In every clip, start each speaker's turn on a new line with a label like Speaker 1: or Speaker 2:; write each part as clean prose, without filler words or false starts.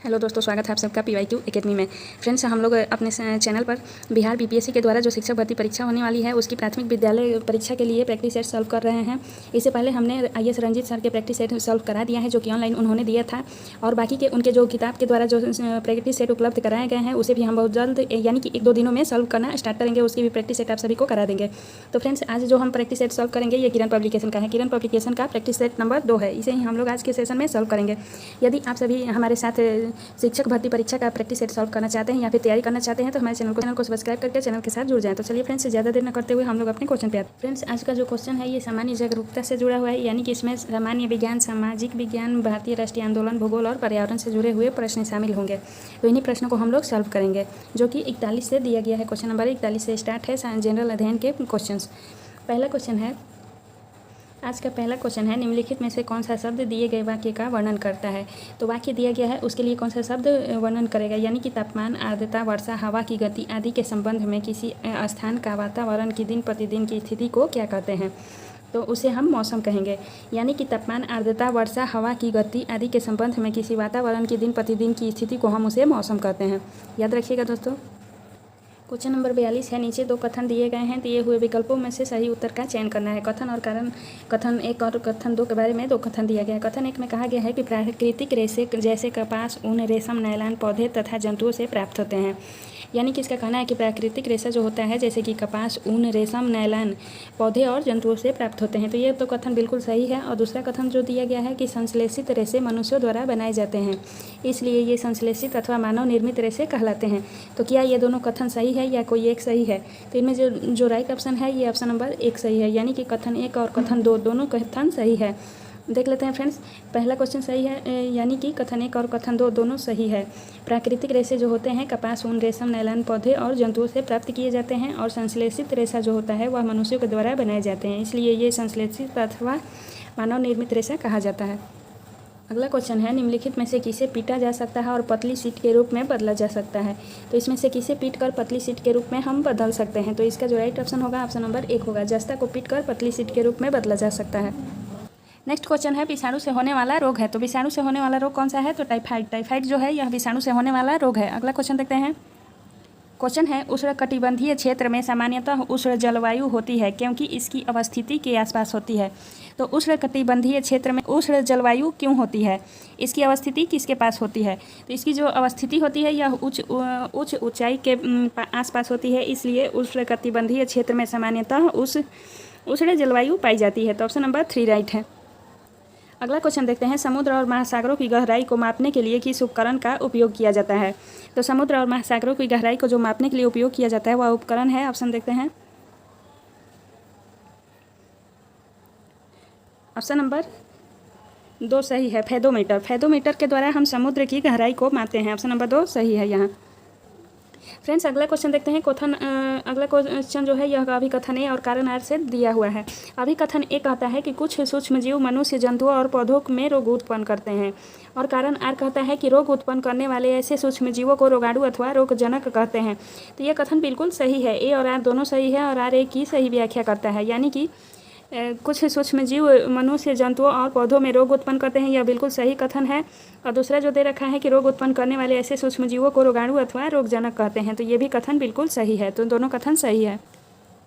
Speaker 1: Hello दोस्तों, स्वागत है आप सबका PYQ एकेडमी में। फ्रेंड्स, हम लोग अपने चैनल पर बिहार BPSC के द्वारा जो शिक्षक भर्ती परीक्षा होने वाली है उसकी प्राथमिक विद्यालय परीक्षा के लिए प्रैक्टिस सेट सॉल्व कर रहे हैं। इससे पहले हमने IAS रंजीत सर के प्रैक्टिस सेट सॉल्व करा दिया है, जो कि ऑनलाइन उन्होंने दिया था, और बाकी के उनके जो किताब के द्वारा जो प्रैक्टिस सेट उपलब्ध कराए गए हैं उसे भी हम बहुत जल्द यानी कि 1-2 दिनों में सॉल्व करना स्टार्ट करेंगे। उसकी भी प्रैक्टिस सेट आप सभी को करा देंगे। तो फ्रेंड्स, आज जो हम प्रैक्टिस सेट सॉल्व करेंगे ये किरण पब्लिकेशन का है। किरण पब्लिकेशन का प्रैक्टिस सेट नंबर 2 है। इसे ही हम लोग आज के सेशन में सॉल्व करेंगे। यदि आप सभी हमारे साथ शिक्षक भर्ती परीक्षा का प्रैक्टिस सेट सॉल्व करना चाहते हैं या फिर तैयारी करना चाहते हैं तो हमारे चैनल को सब्सक्राइब करके चैनल के साथ जुड़ जाएं। तो चलिए फ्रेंड्स, ज़्यादा देर न करते हुए हम लोग अपने क्वेश्चन पे आते हैं। फ्रेंड्स, आज का जो क्वेश्चन है ये सामान्य जागरूकता से जुड़ा हुआ है, यानी कि इसमें सामान्य विज्ञान, सामाजिक विज्ञान, भारतीय राष्ट्रीय आंदोलन, भूगोल और पर्यावरण से जुड़े हुए प्रश्न शामिल होंगे। तो इन्हीं प्रश्नों को हम लोग सॉल्व करेंगे, जो कि 41 से दिया गया है। क्वेश्चन नंबर 41 से स्टार्ट है जनरल अध्ययन के क्वेश्चन। पहला क्वेश्चन है, आज का पहला क्वेश्चन है, निम्नलिखित में से कौन सा शब्द दिए गए वाक्य का वर्णन करता है। तो वाक्य दिया गया है, उसके लिए कौन सा शब्द वर्णन करेगा, यानी कि तापमान, आर्द्रता, वर्षा, हवा की गति आदि के संबंध में किसी स्थान का वातावरण की दिन प्रतिदिन की स्थिति को क्या कहते हैं। तो उसे हम मौसम कहेंगे। यानी कि तापमान, आर्द्रता, वर्षा, हवा की गति आदि के संबंध में किसी वातावरण की दिन प्रतिदिन की स्थिति को हम उसे मौसम कहते हैं। याद रखिएगा दोस्तों। क्वेश्चन नंबर 42 है, नीचे 2 कथन दिए गए हैं, दिए हुए विकल्पों में से सही उत्तर का चयन करना है। कथन और कारण, कथन 1 और कथन 2 के बारे में 2 कथन दिया गया है। कथन 1 में कहा गया है कि प्राकृतिक रेशे जैसे कपास, ऊन, रेशम, नायलॉन पौधे तथा जंतुओं से प्राप्त होते हैं। यानी कि इसका कहना है कि प्राकृतिक रेशा जो होता है जैसे कि कपास, ऊन, रेशम, नायलॉन पौधे और जंतुओं से प्राप्त होते हैं। तो ये तो कथन बिल्कुल सही है। और दूसरा कथन जो दिया गया है कि संश्लेषित रेशे मनुष्यों द्वारा बनाए जाते हैं, इसलिए ये संश्लेषित अथवा मानव निर्मित रेशे कहलाते हैं। तो क्या ये दोनों कथन सही है या कोई एक सही है। तो इनमें जो राइट ऑप्शन है ये ऑप्शन नंबर 1 सही है, यानी कि कथन 1 और कथन 2 दोनों कथन सही है। देख लेते हैं फ्रेंड्स, पहला क्वेश्चन सही है, यानी कि कथन 1 और कथन 2 दोनों सही है। प्राकृतिक रेशे जो होते हैं कपास, ऊन, रेशम, नायलॉन पौधे और जंतुओं से प्राप्त किए जाते हैं, और संश्लेषित रेशा जो होता है वह मनुष्यों के द्वारा बनाए जाते हैं, इसलिए ये संश्लेषित अथवा मानव निर्मित रेशा कहा जाता है। अगला क्वेश्चन है, निम्नलिखित में से किसे पीटा जा सकता है और पतली शीट के रूप में बदला जा सकता है। तो इसमें से किसे पीट कर पतली शीट के रूप में हम बदल सकते हैं। तो इसका जो राइट ऑप्शन होगा ऑप्शन नंबर 1 होगा, जस्ता को पीट कर पतली शीट के रूप में बदला जा सकता है। नेक्स्ट क्वेश्चन है, विषाणु से होने वाला रोग है। तो विषाणु से होने वाला रोग कौन सा है। तो टाइफाइड जो है यह विषाणु से होने वाला रोग है। अगला क्वेश्चन देखते हैं। क्वेश्चन है, उष्णकटिबंधीय क्षेत्र में सामान्यतः उष्ण जलवायु होती है क्योंकि इसकी अवस्थिति के आसपास होती है। तो उष्णकटिबंधीय क्षेत्र में उष्ण जलवायु क्यों होती है, इसकी अवस्थिति किसके पास होती है। तो इसकी जो अवस्थिति होती है यह उच्च ऊंचाई के आसपास होती है, इसलिए उष्णकटिबंधीय क्षेत्र में सामान्यतः उष्ण जलवायु पाई जाती है। तो ऑप्शन नंबर 3 राइट है। अगला क्वेश्चन देखते हैं, समुद्र और महासागरों की गहराई को मापने के लिए किस उपकरण का उपयोग किया जाता है। तो समुद्र और महासागरों की गहराई को जो मापने के लिए उपयोग किया जाता है वह उपकरण है, ऑप्शन देखते हैं, ऑप्शन नंबर 2 सही है, फेदोमीटर। फेदोमीटर के द्वारा हम समुद्र की गहराई को मापते हैं। ऑप्शन नंबर 2 सही है यहाँ। फ्रेंड्स, अगला क्वेश्चन देखते हैं। अगला क्वेश्चन जो है यह अभिकथन ए और कारण आर से दिया हुआ है। अभिकथन ए कहता है कि कुछ सूक्ष्म जीव मनुष्य, जंतुओं और पौधों में रोग उत्पन्न करते हैं, और कारण आर कहता है कि रोग उत्पन्न करने वाले ऐसे सूक्ष्म जीवों को रोगाणु अथवा रोगजनक कहते हैं। तो यह कथन बिल्कुल सही है, ए और आर दोनों सही है, और आर ए की सही व्याख्या करता है, यानी कि कुछ सूक्ष्म जीव मनुष्य, जंतुओं और पौधों में रोग उत्पन्न करते हैं, यह बिल्कुल सही कथन है। और दूसरा जो दे रखा है कि रोग उत्पन्न करने वाले ऐसे सूक्ष्म जीवों को रोगाणु अथवा रोगजनक कहते हैं, तो ये भी कथन बिल्कुल सही है। तो दोनों कथन सही है।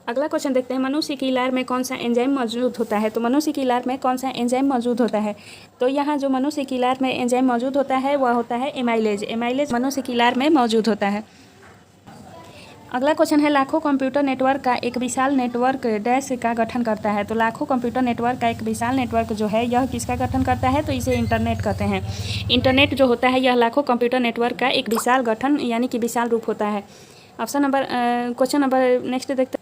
Speaker 1: अगला क्वेश्चन देखते हैं, मनुष्य की लार में कौन सा एंजाइम मौजूद होता है। तो मनुष्य की लार में कौन सा एंजाइम मौजूद होता है। तो यहाँ जो मनुष्य की लार में एंजाइम मौजूद होता है वह होता है एमाइलेज। एमाइलेज मनुष्य की लार में मौजूद होता है। अगला क्वेश्चन है, लाखों कंप्यूटर नेटवर्क का एक विशाल नेटवर्क डैश का गठन करता है। तो लाखों कंप्यूटर नेटवर्क का एक विशाल नेटवर्क जो है यह किसका गठन करता है। तो इसे इंटरनेट कहते हैं। इंटरनेट जो होता है यह लाखों कंप्यूटर नेटवर्क का एक विशाल गठन यानी कि विशाल रूप होता है। Option number question number next देखते हैं।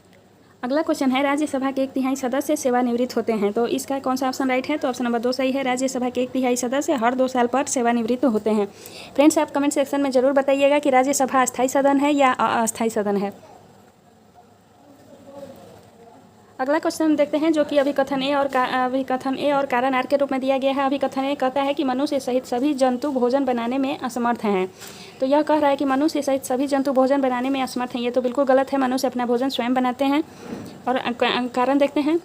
Speaker 1: अगला क्वेश्चन है, राज्यसभा के 1/3 सदस्य सेवानिवृत्त होते हैं। तो इसका कौन सा ऑप्शन राइट है। तो ऑप्शन नंबर 2 सही है, राज्यसभा के 1/3 सदस्य हर 2 साल पर सेवानिवृत्त होते हैं। फ्रेंड्स, आप कमेंट सेक्शन में जरूर बताइएगा कि राज्यसभा अस्थायी सदन है या अस्थायी सदन है। अगला क्वेश्चन देखते हैं, जो कि अभिकथन ए और कारण आर के रूप में दिया गया है। अभिकथन ए कहता है कि मनुष्य सहित सभी जंतु भोजन बनाने में असमर्थ हैं। तो यह कह रहा है कि मनुष्य सहित सभी जंतु भोजन बनाने में असमर्थ हैं। ये तो बिल्कुल गलत है, मनुष्य अपना भोजन स्वयं बनाते हैं। और कारण देखते हैं।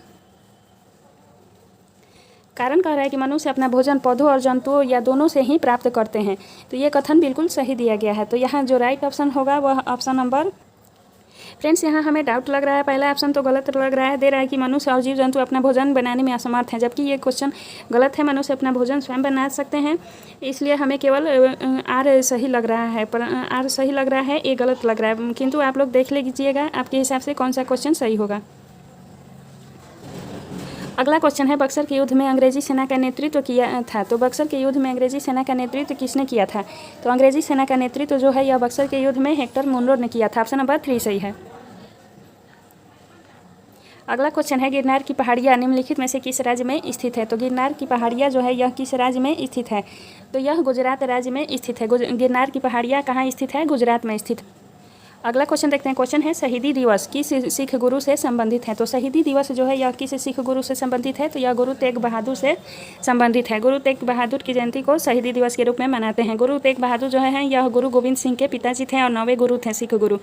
Speaker 1: कारण कह रहा है कि मनुष्य अपना भोजन पौधों और जंतुओं या दोनों से ही प्राप्त करते हैं। तो ये कथन बिल्कुल सही दिया गया है। तो यहाँ जो राइट ऑप्शन होगा वह ऑप्शन नंबर। फ्रेंड्स, यहाँ हमें डाउट लग रहा है, पहला ऑप्शन तो गलत लग रहा है, दे रहा है कि मनुष्य और जीव जंतु अपना भोजन बनाने में असमर्थ हैं, जबकि ये क्वेश्चन गलत है। मनुष्य अपना भोजन स्वयं बना सकते हैं, इसलिए हमें केवल आर सही लग रहा है, पर आर सही लग रहा है, ए गलत लग रहा है। किंतु आप लोग देख लीजिएगा आपके हिसाब से कौन सा क्वेश्चन सही होगा। अगला क्वेश्चन है, बक्सर के युद्ध में अंग्रेजी सेना का नेतृत्व किया था। तो बक्सर के युद्ध में अंग्रेजी सेना का नेतृत्व किसने किया था? तो अंग्रेजी सेना का नेतृत्व जो है यह बक्सर के युद्ध में हेक्टर मुनरो ने किया था। ऑप्शन नंबर 3 सही है। अगला क्वेश्चन है, गिरनार की पहाड़ियाँ निम्नलिखित में से किस राज्य में स्थित है? तो गिरनार की पहाड़ियाँ जो है यह किस राज्य में स्थित है? तो यह गुजरात राज्य में स्थित है। गिरनार की पहाड़ियाँ कहाँ स्थित है? गुजरात में स्थित। अगला क्वेश्चन देखते हैं। क्वेश्चन है, शहीदी दिवस किस सिख गुरु से संबंधित है? तो शहीदी दिवस जो है यह किस सिख गुरु से संबंधित है? तो यह गुरु तेग बहादुर से संबंधित है। गुरु तेग बहादुर की जयंती को शहीदी दिवस के रूप में मनाते हैं। गुरु तेग बहादुर जो है यह गुरु गोविंद सिंह के पिताजी थे और 9वें गुरु थे सिख गुरु।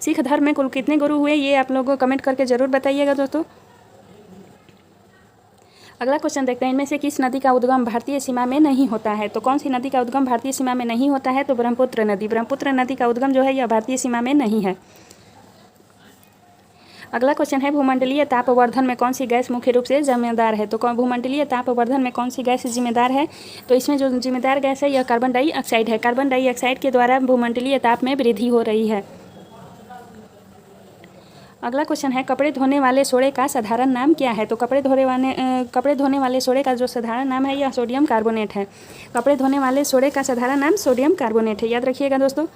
Speaker 1: सिख धर्म में कुल कितने गुरु हुए ये आप लोग कमेंट करके जरूर बताइएगा दोस्तों। अगला क्वेश्चन देखते हैं, इनमें से किस नदी का उद्गम भारतीय सीमा में नहीं होता है? तो कौन सी नदी का उद्गम भारतीय सीमा में नहीं होता है? तो ब्रह्मपुत्र नदी। ब्रह्मपुत्र नदी का उद्गम जो है यह भारतीय सीमा में नहीं है। अगला क्वेश्चन है, भूमंडलीय तापवर्धन में कौन सी गैस मुख्य रूप से जिम्मेदार है? तो भूमंडलीय तापवर्धन में कौन सी गैस जिम्मेदार है? तो इसमें जो जिम्मेदार गैस है यह कार्बन डाइऑक्साइड है। कार्बन डाइऑक्साइड के द्वारा भूमंडलीय ताप में वृद्धि हो रही है। अगला क्वेश्चन है, कपड़े धोने वाले सोडे का साधारण नाम क्या है? तो कपड़े धोने वाले सोडे का जो साधारण नाम है यह सोडियम कार्बोनेट है। कपड़े धोने वाले सोडे का साधारण नाम सोडियम कार्बोनेट है, याद रखिएगा दोस्तों।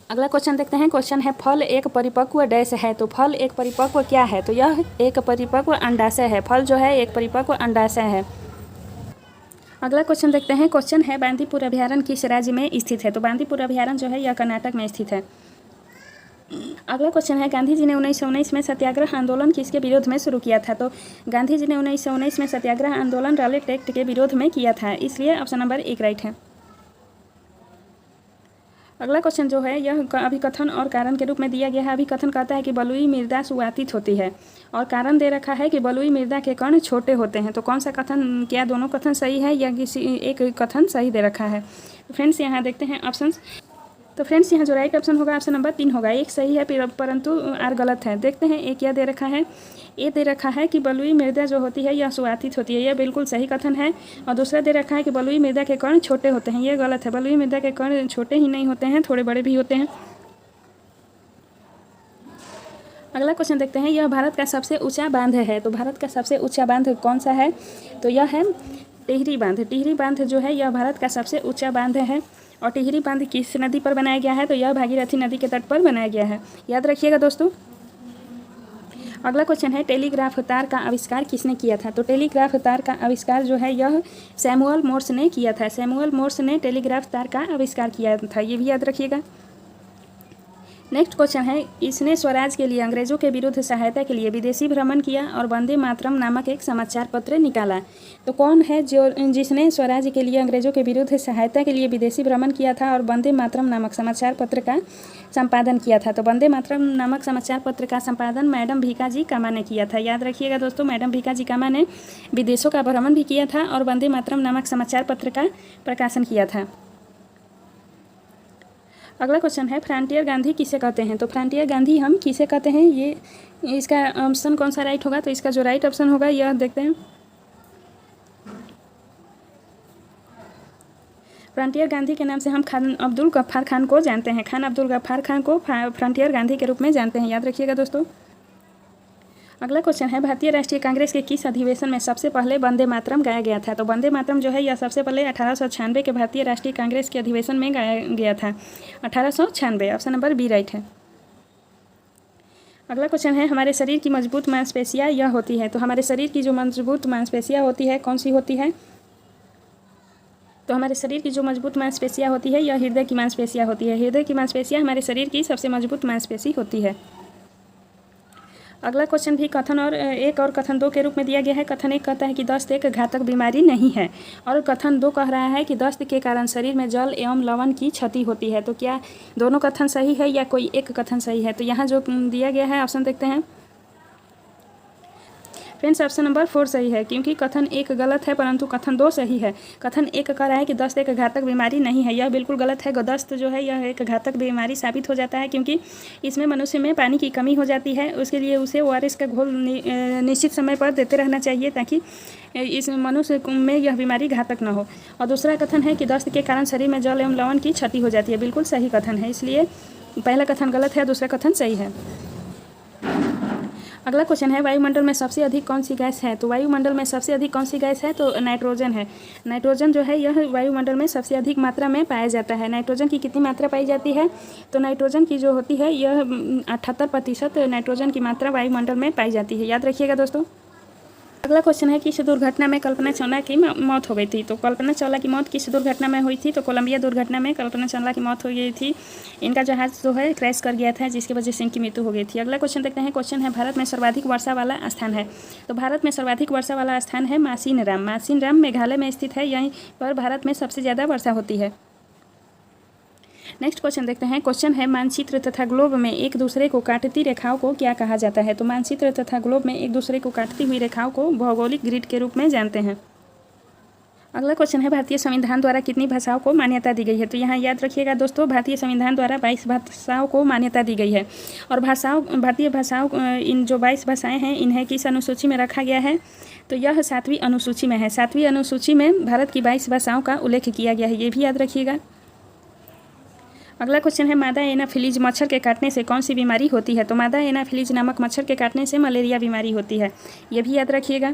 Speaker 1: अगला क्वेश्चन देखते हैं। क्वेश्चन है, फल एक परिपक्व डैश है। तो फल एक परिपक्व क्या है? तो यह एक परिपक्व अंडाशय है। फल जो है एक परिपक्व अंडाशय है। अगला क्वेश्चन देखते हैं। क्वेश्चन है, बांदीपुर अभ्यारण्य किस राज्य में स्थित है? तो बांदीपुर अभ्यारण्य जो है यह कर्नाटक में स्थित है। अगला क्वेश्चन है, गांधी जी ने 1919 में सत्याग्रह आंदोलन किसके विरोध में शुरू किया था? तो गांधी जी ने 1919 में सत्याग्रह आंदोलन रॉलेट एक्ट के विरोध में किया था, इसलिए ऑप्शन नंबर 1 राइट है। अगला क्वेश्चन जो है यह अभिकथन और कारण के रूप में दिया गया है। अभिकथन कहता है कि बलुई मृदा सुवातित होती है और कारण दे रखा है कि बलुई मृदा के कण छोटे होते हैं। तो कौन सा कथन, क्या दोनों कथन सही है या किसी एक कथन सही दे रखा है? तो फ्रेंड्स यहाँ देखते हैं ऑप्शंस। तो फ्रेंड्स यहाँ जो राइट ऑप्शन होगा ऑप्शन नंबर 3 होगा। एक सही है परंतु आर गलत है। देखते हैं एक क्या दे रखा है। ये दे रखा है कि बलुई मृदा जो होती है यह सुवातित होती है, यह बिल्कुल सही कथन है। और दूसरा दे रखा है कि बलुई मृदा के कण छोटे होते हैं, यह गलत है। बलुई मृदा के कण छोटे ही नहीं होते हैं, थोड़े बड़े भी होते हैं। अगला क्वेश्चन देखते हैं। यह भारत का सबसे ऊंचा बांध है। तो भारत का सबसे ऊंचा बांध कौन सा है? तो यह है टिहरी बांध। टिहरी बांध जो है यह भारत का सबसे ऊंचा बांध है। और टिहरी बांध किस नदी पर बनाया गया है? तो यह भागीरथी नदी के तट पर बनाया गया है, याद रखिएगा दोस्तों। अगला क्वेश्चन है, टेलीग्राफ तार का आविष्कार किसने किया था? तो टेलीग्राफ तार का आविष्कार जो है यह सैमुअल मोर्स ने किया था। सैमुअल मोर्स ने टेलीग्राफ तार का आविष्कार किया था, ये भी याद रखिएगा। नेक्स्ट क्वेश्चन है, इसने स्वराज के लिए अंग्रेजों के विरुद्ध सहायता के लिए विदेशी भ्रमण किया और वंदे मातरम नामक एक समाचार पत्र निकाला। तो कौन है जिसने स्वराज के लिए अंग्रेजों के विरुद्ध सहायता के लिए विदेशी भ्रमण किया था और वंदे मातरम नामक समाचार पत्र का संपादन किया था? तो वंदे मातरम नामक समाचार पत्र का संपादन मैडम भीकाजी कामा ने किया था, याद रखिएगा दोस्तों। मैडम भीकाजी कामा ने विदेशों का भ्रमण भी किया था और वंदे मातरम नामक समाचार पत्र का प्रकाशन किया था। अगला क्वेश्चन है, फ्रंटियर गांधी किसे कहते हैं? तो फ्रंटियर गांधी हम किसे कहते हैं, ये इसका ऑप्शन कौन सा राइट होगा? तो इसका जो राइट ऑप्शन होगा यह देखते हैं। फ्रंटियर गांधी के नाम से हम खान अब्दुल गफ्फार खान को जानते हैं। खान अब्दुल गफ्फार खान को फ्रंटियर गांधी के रूप में जानते हैं, याद रखिएगा दोस्तों। अगला क्वेश्चन है, भारतीय राष्ट्रीय कांग्रेस के किस अधिवेशन में सबसे पहले वंदे मातरम गाया गया था? तो वंदे मातरम जो है यह सबसे पहले 1896 के भारतीय राष्ट्रीय कांग्रेस के अधिवेशन में गाया गया था, 1896, ऑप्शन नंबर बी राइट है। अगला क्वेश्चन है, हमारे शरीर की मजबूत मांसपेशियाँ यह होती है। तो हमारे शरीर की जो मजबूत मांसपेशियाँ होती है कौन सी होती है? तो हमारे शरीर की जो मजबूत मांसपेशियाँ होती है यह हृदय की मांसपेशियाँ होती है। हृदय की मांसपेशियाँ हमारे शरीर की सबसे मजबूत मांसपेशी होती है। अगला क्वेश्चन भी कथन और एक और कथन 2 के रूप में दिया गया है। कथन 1 कहता है कि दस्त एक घातक बीमारी नहीं है और कथन 2 कह रहा है कि दस्त के कारण शरीर में जल एवं लवण की क्षति होती है। तो क्या दोनों कथन सही है या कोई एक कथन सही है? तो यहाँ जो दिया गया है ऑप्शन देखते हैं। फ्रेंड्स ऑप्शन नंबर 4 सही है, क्योंकि कथन 1 गलत है परंतु कथन 2 सही है। कथन 1 कह रहा है कि दस्त एक घातक बीमारी नहीं है, यह बिल्कुल गलत है। दस्त जो है यह एक घातक बीमारी साबित हो जाता है, क्योंकि इसमें मनुष्य में पानी की कमी हो जाती है। उसके लिए उसे ORS का घोल निश्चित समय पर देते रहना चाहिए, ताकि इस मनुष्य में यह बीमारी घातक न हो। और दूसरा कथन है कि दस्त के कारण शरीर में जल एवं लवण की क्षति हो जाती है, बिल्कुल सही कथन है। इसलिए पहला कथन गलत है, दूसरा कथन सही है। अगला क्वेश्चन है, वायुमंडल में सबसे अधिक कौन सी गैस है? तो वायुमंडल में सबसे अधिक कौन सी गैस है? तो नाइट्रोजन है। नाइट्रोजन जो है यह वायुमंडल में सबसे अधिक मात्रा में पाया जाता है। नाइट्रोजन की कितनी मात्रा पाई जाती है? तो नाइट्रोजन की जो होती है यह 78% नाइट्रोजन की मात्रा वायुमंडल में पाई जाती है, याद रखिएगा दोस्तों। अगला क्वेश्चन है, किस दुर्घटना में कल्पना चावला की मौत हो गई थी? तो कल्पना चावला की मौत किस दुर्घटना में हुई थी? तो कोलंबिया दुर्घटना में कल्पना चावला की मौत हो गई थी। इनका जहाज जो है क्रैश कर गया था, जिसकी वजह से इनकी मृत्यु हो गई थी। अगला क्वेश्चन देखते हैं। क्वेश्चन है, भारत में सर्वाधिक वर्षा वाला स्थान है? तो भारत में सर्वाधिक वर्षा वाला स्थान है मासिन राम। मासिन राम मेघालय में स्थित है, यहीं पर भारत में सबसे ज़्यादा वर्षा होती है। नेक्स्ट क्वेश्चन देखते हैं। क्वेश्चन है, मानचित्र तथा ग्लोब में एक दूसरे को काटती रेखाओं को क्या कहा जाता है? तो मानचित्र तथा ग्लोब में एक दूसरे को काटती हुई रेखाओं को भौगोलिक ग्रिड के रूप में जानते हैं। अगला क्वेश्चन है, भारतीय संविधान द्वारा कितनी भाषाओं को मान्यता दी गई है? तो यहाँ याद रखिएगा दोस्तों, भारतीय संविधान द्वारा 22 भाषाओं को मान्यता दी गई है। और भारतीय भाषाओं इन जो 22 भाषाएं हैं, इन्हें किस अनुसूची में रखा गया है? तो यह 7वीं अनुसूची में है। 7वीं अनुसूची में भारत की 22 भाषाओं का उल्लेख किया गया है, ये भी याद रखिएगा। अगला क्वेश्चन है, मादा एनाफिलीज मच्छर के काटने से कौन सी बीमारी होती है? तो मादा एनाफिलीज नामक मच्छर के काटने से मलेरिया बीमारी होती है, ये भी याद रखिएगा।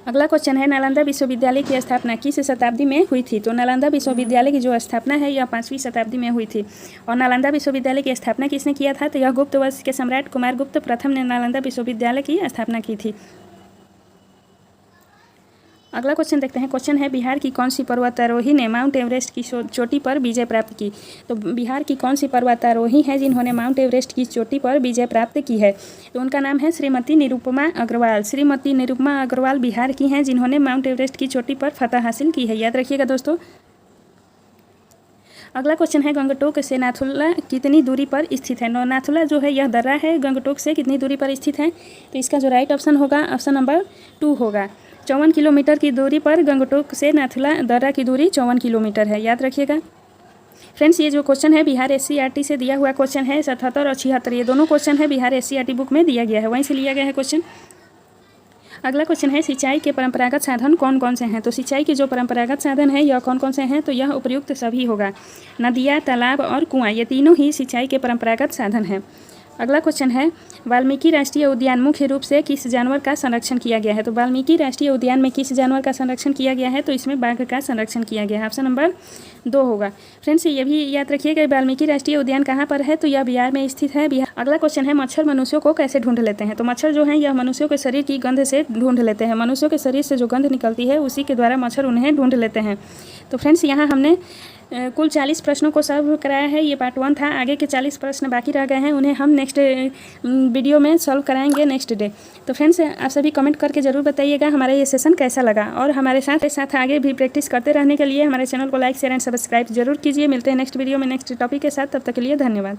Speaker 1: अगला क्वेश्चन है, नालंदा विश्वविद्यालय की स्थापना किस शताब्दी में हुई थी? तो नालंदा विश्वविद्यालय की जो स्थापना है यह 5वीं शताब्दी में हुई थी। और नालंदा विश्वविद्यालय की स्थापना किसने किया था? तो यह गुप्त वंश के सम्राट कुमारगुप्त प्रथम ने नालंदा विश्वविद्यालय की स्थापना की थी। अगला क्वेश्चन देखते हैं। क्वेश्चन है, बिहार की कौन सी पर्वतारोही ने माउंट एवरेस्ट की चोटी पर विजय प्राप्त की? तो बिहार की कौन सी पर्वतारोही हैं जिन्होंने माउंट एवरेस्ट की चोटी पर विजय प्राप्त की है? तो उनका नाम है श्रीमती निरुपमा अग्रवाल। श्रीमती निरुपमा अग्रवाल बिहार की हैं जिन्होंने माउंट एवरेस्ट की चोटी पर फतह हासिल की है, याद रखिएगा दोस्तों। अगला क्वेश्चन है, गंगटोक से नाथुला कितनी दूरी पर स्थित है? नाथुला जो है यह दर्रा है, गंगटोक से कितनी दूरी पर स्थित है? तो इसका जो राइट ऑप्शन होगा ऑप्शन नंबर 2 होगा। 54 किलोमीटर की दूरी पर गंगटोक से नाथुला दर्रा की दूरी 54 किलोमीटर है, याद रखिएगा। फ्रेंड्स, ये जो क्वेश्चन है बिहार SCERT से दिया हुआ क्वेश्चन है। 77 और 76 ये दोनों क्वेश्चन है बिहार SCERT बुक में दिया गया है, वहीं से लिया गया है क्वेश्चन। अगला क्वेश्चन है, सिंचाई के परंपरागत साधन कौन कौन से हैं? तो सिंचाई के जो परंपरागत साधन है यह कौन कौन से हैं? तो यह उपयुक्त सभी होगा। नदियाँ, तालाब और कुआँ, ये तीनों ही सिंचाई के परंपरागत साधन हैं। अगला क्वेश्चन है, वाल्मीकि राष्ट्रीय उद्यान मुख्य रूप से किस जानवर का संरक्षण किया गया है? तो वाल्मीकि राष्ट्रीय उद्यान में किस जानवर का संरक्षण किया गया है? तो इसमें बाघ का संरक्षण किया गया है, ऑप्शन नंबर 2 होगा। फ्रेंड्स, ये भी याद रखिएगा वाल्मीकि राष्ट्रीय उद्यान कहाँ पर है? तो यह बिहार में स्थित है, बिहार। अगला क्वेश्चन है, मच्छर मनुष्यों को कैसे ढूंढ लेते हैं? तो मच्छर जो है यह मनुष्यों के शरीर की गंध से ढूंढ लेते हैं। मनुष्यों के शरीर से जो गंध निकलती है उसी के द्वारा मच्छर उन्हें ढूंढ लेते हैं। तो फ्रेंड्स, यहाँ हमने कुल 40 प्रश्नों को सॉल्व कराया है। ये पार्ट 1 था। आगे के 40 प्रश्न बाकी रह गए हैं, उन्हें हम नेक्स्ट वीडियो में सॉल्व कराएंगे नेक्स्ट डे। तो फ्रेंड्स, आप सभी कमेंट करके ज़रूर बताइएगा हमारा ये सेशन कैसा लगा, और हमारे साथ आगे भी प्रैक्टिस करते रहने के लिए हमारे चैनल को लाइक, शेयर एंड सब्सक्राइब जरूर कीजिए। मिलते हैं नेक्स्ट वीडियो में नेक्स्ट टॉपिक के साथ, तब तक के लिए धन्यवाद।